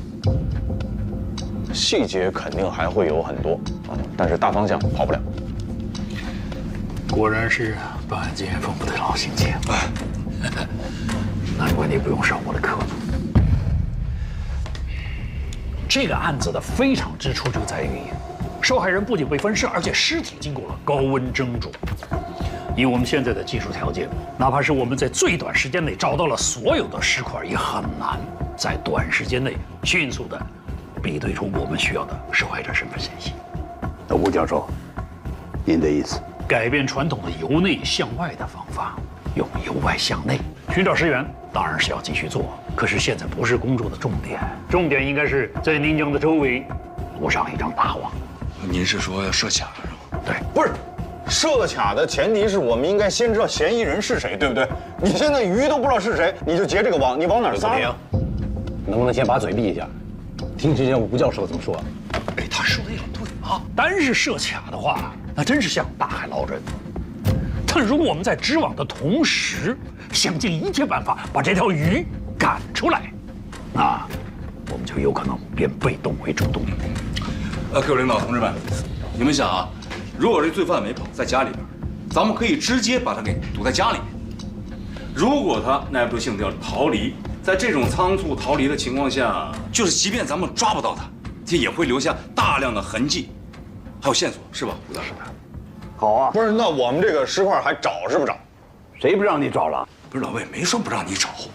细节肯定还会有很多啊，但是大方向跑不了。果然是办案经验丰富的老刑警，难怪你不用上我的课。这个案子的非常之处就在于，受害人不仅被分尸，而且尸体经过了高温蒸煮。以我们现在的技术条件，哪怕是我们在最短时间内找到了所有的尸块，也很难在短时间内迅速的比对出我们需要的受害者身份信息。那吴教授，您的意思？改变传统的由内向外的方法，用由外向内寻找尸源，当然是要继续做。可是现在不是工作的重点，重点应该是在宁江的周围布上一张大网。您是说要设卡是吗？对，不是。设卡的前提是我们应该先知道嫌疑人是谁，对不对？你现在鱼都不知道是谁，你就结这个网，你往哪儿撒？能不能先把嘴闭一下，听听吴教授怎么说？哎，他说的也对啊。单是设卡的话，那真是像大海捞针。但如果我们在织网的同时，想尽一切办法把这条鱼赶出来，那我们就有可能变被动为主动。各位领导同志们，你们想啊，如果这罪犯没跑，在家里边，咱们可以直接把他给堵在家里面。如果他耐不住性子要逃离，在这种仓促逃离的情况下，就是即便咱们抓不到他，这也会留下大量的痕迹，还有线索，是吧，吴大师？好啊。不是，那我们这个尸块还找是不找？谁不让你找了？不是，老魏没说不让你找，是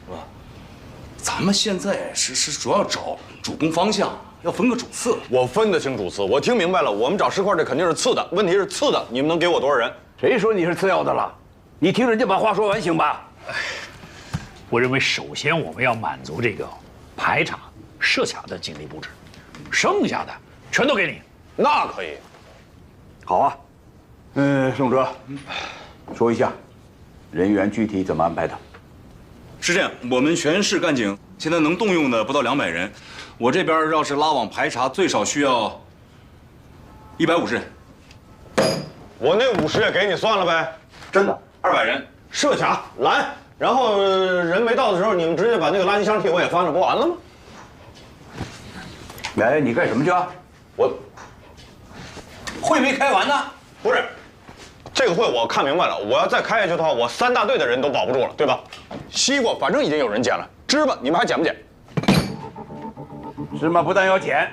吧？咱们现在是主要找主攻方向。要分个主次，我分得清主次，我听明白了。我们找尸块这肯定是次的，问题是次的，你们能给我多少人？谁说你是次要的了？你听人家把话说完行吧？我认为首先我们要满足这个排查、设卡的警力布置，剩下的全都给你。那可以。好啊。宋哲，说一下人员具体怎么安排的？是这样，我们全市干警现在能动用的不到200人。我这边要是拉网排查，最少需要150人。我那50也给你算了呗。真的，200人设卡拦，然后人没到的时候，你们直接把那个垃圾箱替我也翻了，不完了吗？哎，你干什么去啊？我会没开完呢？不是，这这个会我看明白了，我要再开下去的话，我3大队的人都保不住了，对吧？西瓜反正已经有人捡了，芝麻你们还捡不捡？芝麻不但要捡，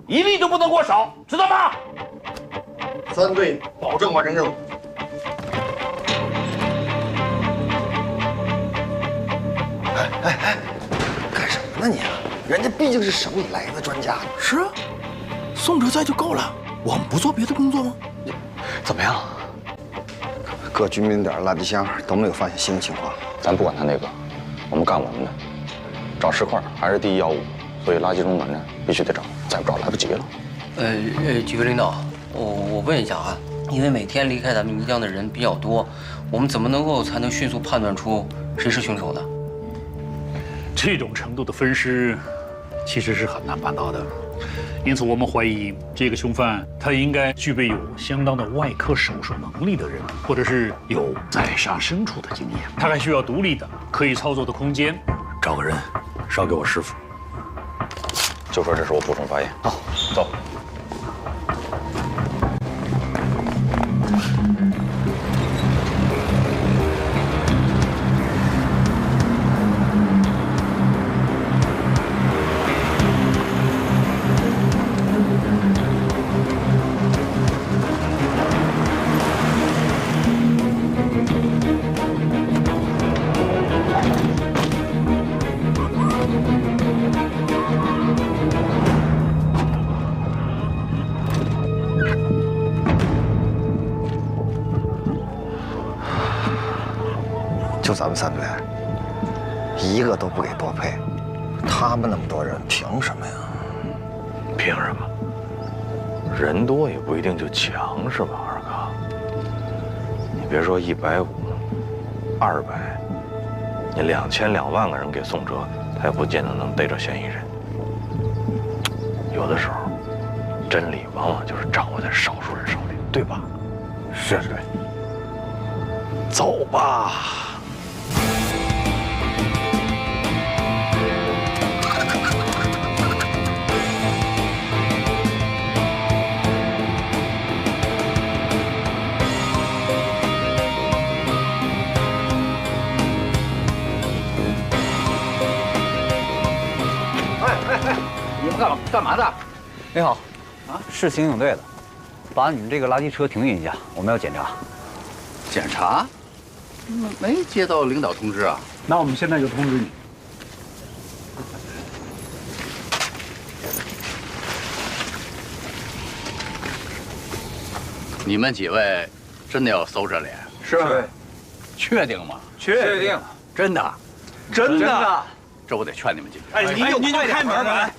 一粒都不能给我少，知道吗？3队保证完成任务。哎，干什么呢你？人家毕竟是省里来的专家。是啊，宋哲在就够了，我们不做别的工作吗？怎么样？各居民点垃圾箱都没有发现新的情况。咱不管他那个，我们干我们的，找石块还是第一要务，所以垃圾中转站必须得找，再不找来不及了。几位领导，我问一下啊，因为每天离开咱们泥江的人比较多，我们怎么才能迅速判断出谁是凶手呢？这种程度的分尸，其实是很难办到的。因此，我们怀疑这个凶犯他应该具备有相当的外科手术能力的人，或者是有宰杀牲畜的经验。他还需要独立的、可以操作的空间。找个人捎给我师傅。就说这是我补充发言。好，走。就咱们3队，一个都不给多配，他们那么多人，凭什么呀？凭什么？人多也不一定就强，是吧，二哥？你别说150、200，你2000、2万个人给宋哲，他也不见得能逮着嫌疑人。有的时候，真理往往就是掌握在少数人手里，对吧？是对。走吧。你们干嘛的？你好，是刑警队的，把你们这个垃圾车停运一下，我们要检查。检查？没接到领导通知啊？那我们现在就通知你。你们几位真的要搜这脸？是。确定吗？确定。真的？真的。这我得劝你们几个。哎，您就开门吧。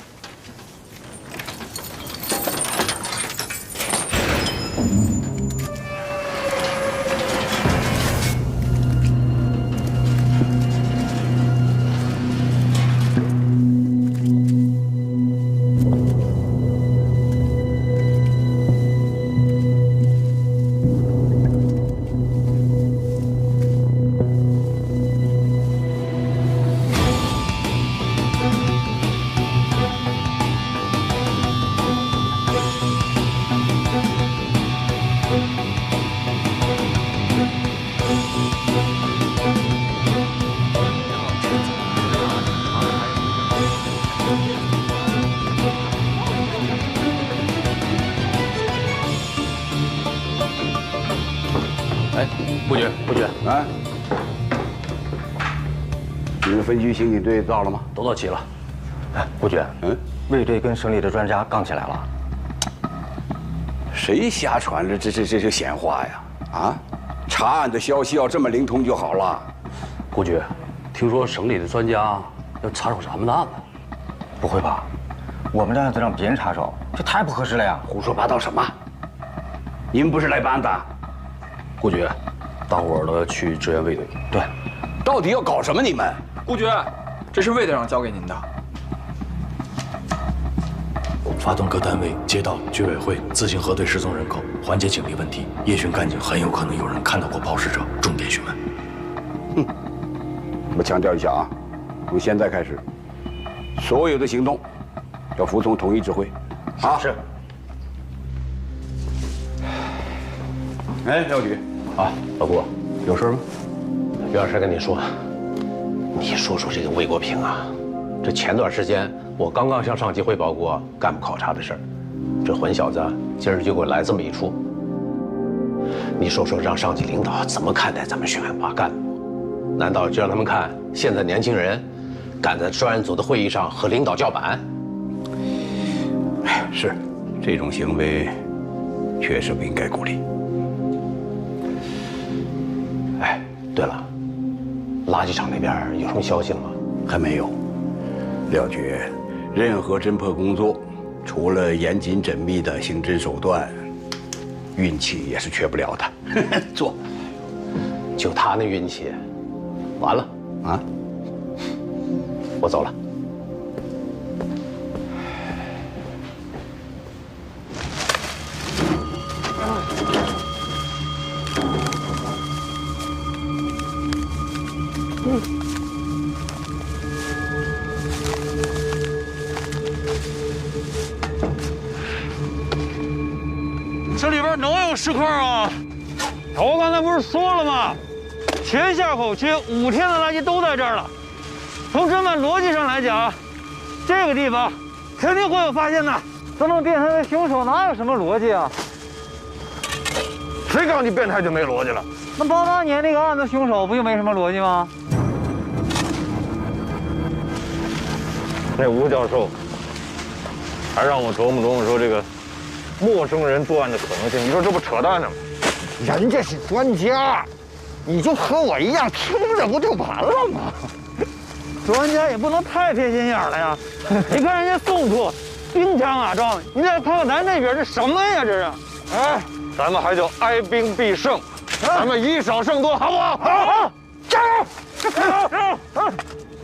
不觉啊！你们分局刑警队到了吗？都到齐了。哎，不觉，卫队跟省里的专家杠起来了。谁瞎传的这闲话呀？啊，查案的消息要这么灵通就好了。不觉，听说省里的专家要查手咱们的案子。不会吧？我们这案子让别人插手，这太不合适了呀！胡说八道什么？你们不是来办的？顾局，大伙儿都要去支援卫队。对，到底要搞什么？你们？顾局，这是卫队长交给您的。发动各单位、街道、居委会自行核对失踪人口，缓解警力问题。夜巡干警很有可能有人看到过抛尸者，重点询问。哼，我强调一下啊，从现在开始，所有的行动要服从统一指挥。啊，是。哎，廖局，啊，老顾，有事吗？有事跟你说。你说说这个魏国平啊，这前段时间我刚刚向上级汇报过干部考察的事儿，这混小子今儿就给我来这么一出。你说说，让上级领导怎么看待咱们选拔干部？难道就让他们看现在年轻人敢在专案组的会议上和领导叫板？哎，是，这种行为确实不应该鼓励。哎，对了，垃圾场那边有什么消息了吗？还没有。廖局，任何侦破工作，除了严谨缜密的刑侦手段，运气也是缺不了的。做，就他那运气，完了啊！我走了。这里边能有石块啊？我刚才不是说了吗？前下口区5天的垃圾都在这儿了。从侦办逻辑上来讲，这个地方肯定会有发现的。这么变态的凶手哪有什么逻辑啊？谁告诉你变态就没逻辑了？那88年那个案子凶手不就没什么逻辑吗？那吴教授还让我琢磨琢磨说这个陌生人作案的可能性，你说这不扯淡呢吗？人家是专家，你就和我一样听着不就完了吗？专家也不能太偏心眼了呀！你看人家宋处兵强马壮，你再看看咱这边这什么呀？这是，哎，咱们还叫哀兵必胜，咱们以少胜多，好不好？好，加油！加油！